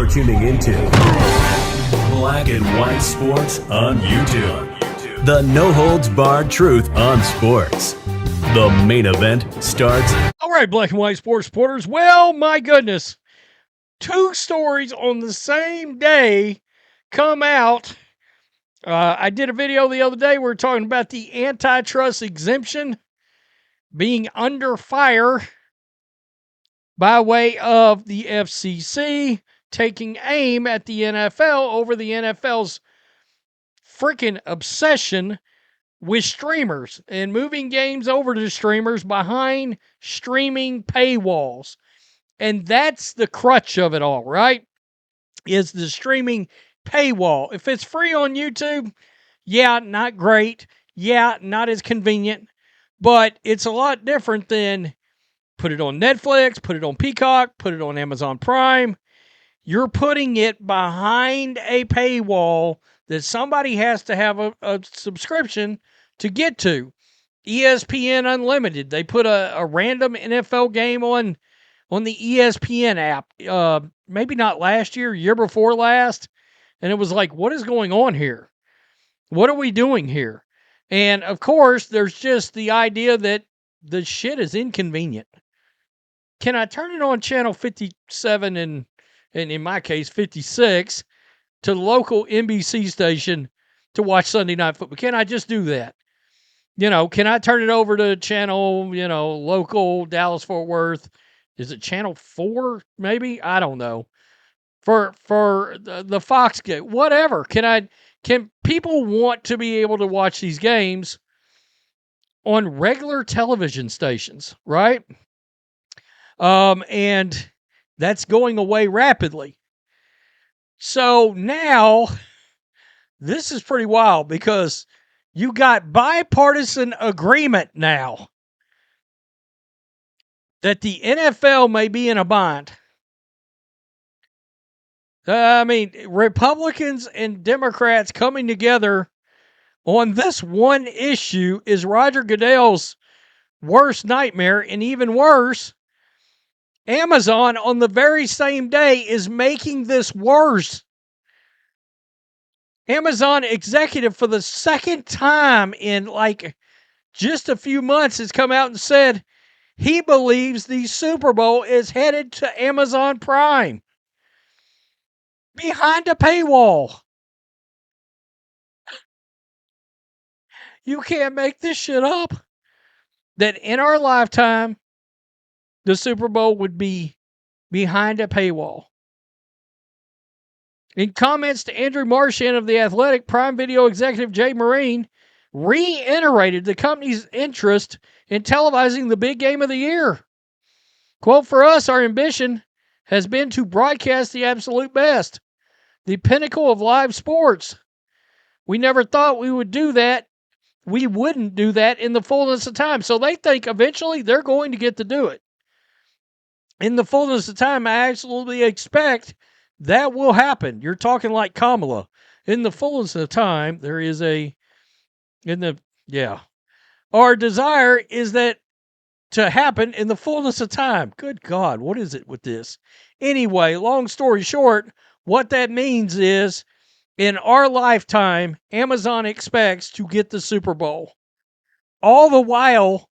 You're tuning into Black and White Sports on YouTube. The no-holds-barred truth on sports. The main event starts. All right, Black and White Sports supporters. Well, my goodness. 2 stories on the same day come out. I did a video the other day. We were talking about the antitrust exemption being under fire by way of the FCC taking aim at the NFL over the NFL's freaking obsession with streamers and moving games over to streamers behind streaming paywalls. And that's the crutch of it all, right? Is the streaming paywall. If it's free on YouTube, yeah, not great. Yeah, not as convenient. But it's a lot different than put it on Netflix, put it on Peacock, put it on Amazon Prime. You're putting it behind a paywall that somebody has to have a subscription to get to. ESPN Unlimited. They put a random NFL game on the ESPN app. Maybe not last year before last. And it was like, what is going on here? What are we doing here? And of course, there's just the idea that the shit is inconvenient. Can I turn it on channel 57 and in my case 56 to the local NBC station to watch Sunday Night Football? Can I just do that? Can I turn it over to channel, local Dallas-Fort Worth? Is it channel 4 maybe? I don't know. For the Fox game, whatever. Can people want to be able to watch these games on regular television stations, right? And that's going away rapidly. So now, this is pretty wild because you got bipartisan agreement now that the NFL may be in a bind. Republicans and Democrats coming together on this one issue is Roger Goodell's worst nightmare, and even worse, Amazon on the very same day is making this worse. Amazon executive for the second time in just a few months has come out and said he believes the Super Bowl is headed to Amazon Prime. Behind a paywall. You can't make this shit up. That in our lifetime, the Super Bowl would be behind a paywall. In comments to Andrew Marchand of The Athletic, Prime Video executive Jay Marine reiterated the company's interest in televising the big game of the year. Quote, "For us, our ambition has been to broadcast the absolute best, the pinnacle of live sports. We never thought we would do that. We wouldn't do that in the fullness of time." So they think eventually they're going to get to do it. In the fullness of time, I absolutely expect that will happen. You're talking like Kamala. In the fullness of time, there is Our desire is that to happen in the fullness of time. Good God, what is it with this? Anyway, long story short, what that means is in our lifetime, Amazon expects to get the Super Bowl. All the while,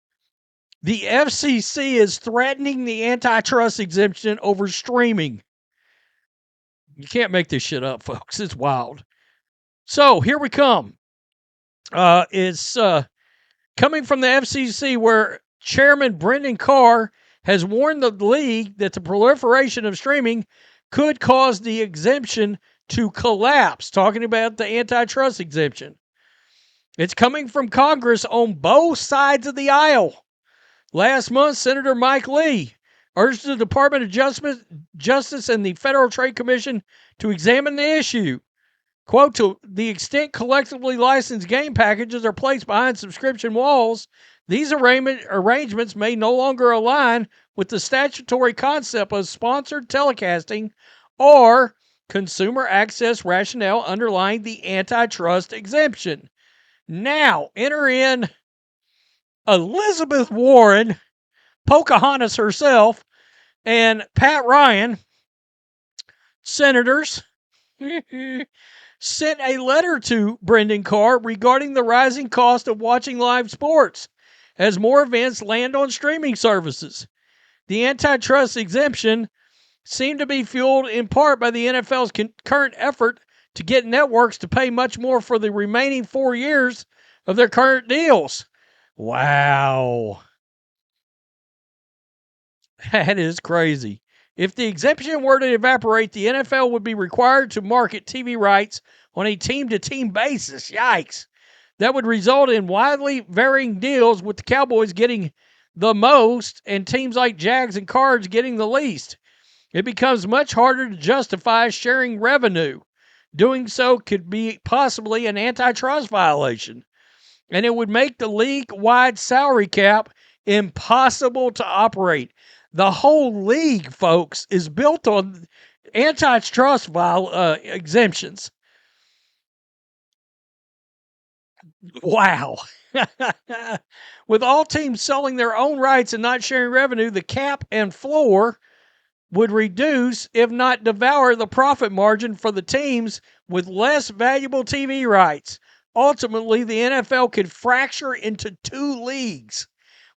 the FCC is threatening the antitrust exemption over streaming. You can't make this shit up, folks. It's wild. So here we come. It's coming from the FCC, where Chairman Brendan Carr has warned the league that the proliferation of streaming could cause the exemption to collapse, talking about the antitrust exemption. It's coming from Congress on both sides of the aisle. Last month, Senator Mike Lee urged the Department of Justice and the Federal Trade Commission to examine the issue. Quote, "To the extent collectively licensed game packages are placed behind subscription walls, these arrangements may no longer align with the statutory concept of sponsored telecasting or consumer access rationale underlying the antitrust exemption." Now, enter in Elizabeth Warren, Pocahontas herself, and Pat Ryan senators sent a letter to Brendan Carr regarding the rising cost of watching live sports as more events land on streaming services. The antitrust exemption seemed to be fueled in part by the NFL's current effort to get networks to pay much more for the remaining 4 years of their current deals. Wow. That is crazy. If the exemption were to evaporate, the NFL would be required to market TV rights on a team-to-team basis. Yikes. That would result in widely varying deals, with the Cowboys getting the most and teams like Jags and Cards getting the least. It becomes much harder to justify sharing revenue. Doing so could be possibly an antitrust violation, and it would make the league-wide salary cap impossible to operate. The whole league, folks, is built on antitrust exemptions. Wow. With all teams selling their own rights and not sharing revenue, the cap and floor would reduce, if not devour, the profit margin for the teams with less valuable TV rights. Ultimately, the NFL could fracture into two leagues,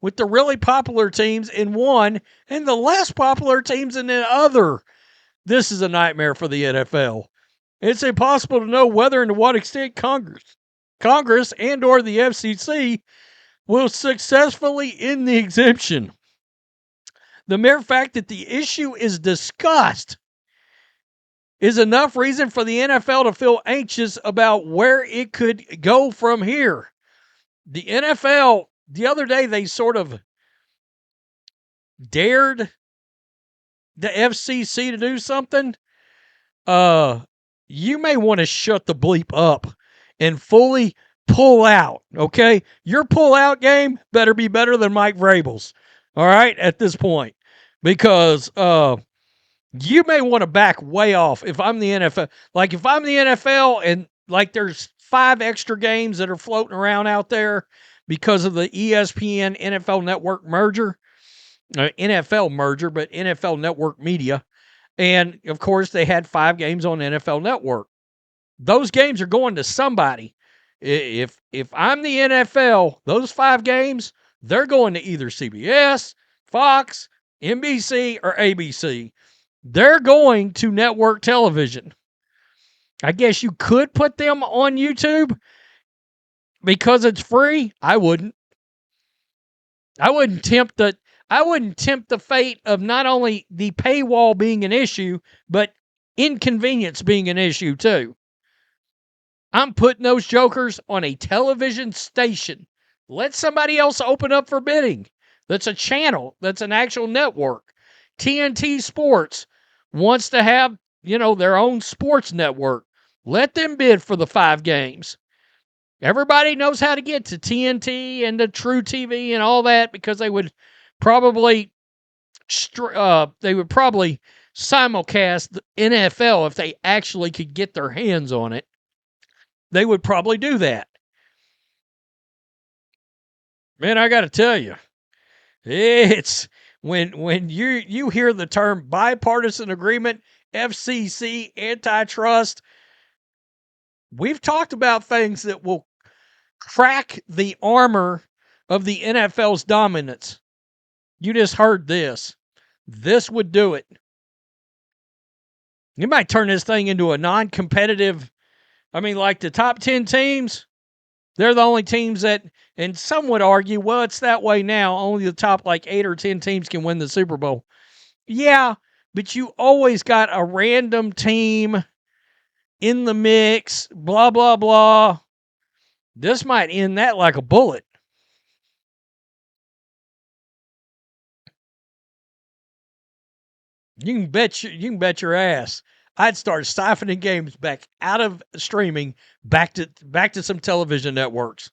with the really popular teams in one and the less popular teams in the other. This is a nightmare for the NFL. It's impossible to know whether and to what extent Congress and or the FCC will successfully end the exemption. The mere fact that the issue is discussed is enough reason for the NFL to feel anxious about where it could go from here. The NFL, the other day, they sort of dared the FCC to do something. You may want to shut the bleep up and fully pull out, okay? Your pull-out game better be better than Mike Vrabel's, all right, at this point. Because you may want to back way off if I'm the NFL. Like, if I'm the NFL and, like, there's 5 extra games that are floating around out there because of the ESPN NFL Network merger, NFL merger, but NFL Network Media. And, of course, they had 5 games on NFL Network. Those games are going to somebody. If I'm the NFL, those 5 games, they're going to either CBS, Fox, NBC, or ABC. They're going to network television. I guess you could put them on YouTube because it's free. I wouldn't. I wouldn't tempt the fate of not only the paywall being an issue, but inconvenience being an issue too. I'm putting those jokers on a television station. Let somebody else open up for bidding. That's a channel. That's an actual network. TNT Sports wants to have, their own sports network. Let them bid for the 5 games. Everybody knows how to get to TNT and the True TV and all that, because they would probably simulcast the NFL if they actually could get their hands on it. They would probably do that. Man, I got to tell you, it's when you hear the term bipartisan agreement, FCC, antitrust, we've talked about things that will crack the armor of the NFL's dominance. You just heard this. This would do it. You might turn this thing into a non-competitive. Like the top 10 teams, they're the only teams that, and some would argue, well, it's that way now. Only the top 8 or 10 teams can win the Super Bowl. Yeah, but you always got a random team in the mix, blah, blah, blah. This might end that like a bullet. You can bet your ass I'd start siphoning games back out of streaming, back to some television networks.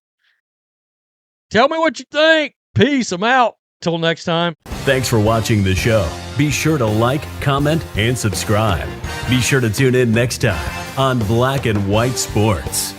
Tell me what you think. Peace. I'm out. Till next time. Thanks for watching the show. Be sure to like, comment, and subscribe. Be sure to tune in next time on Black and White Sports.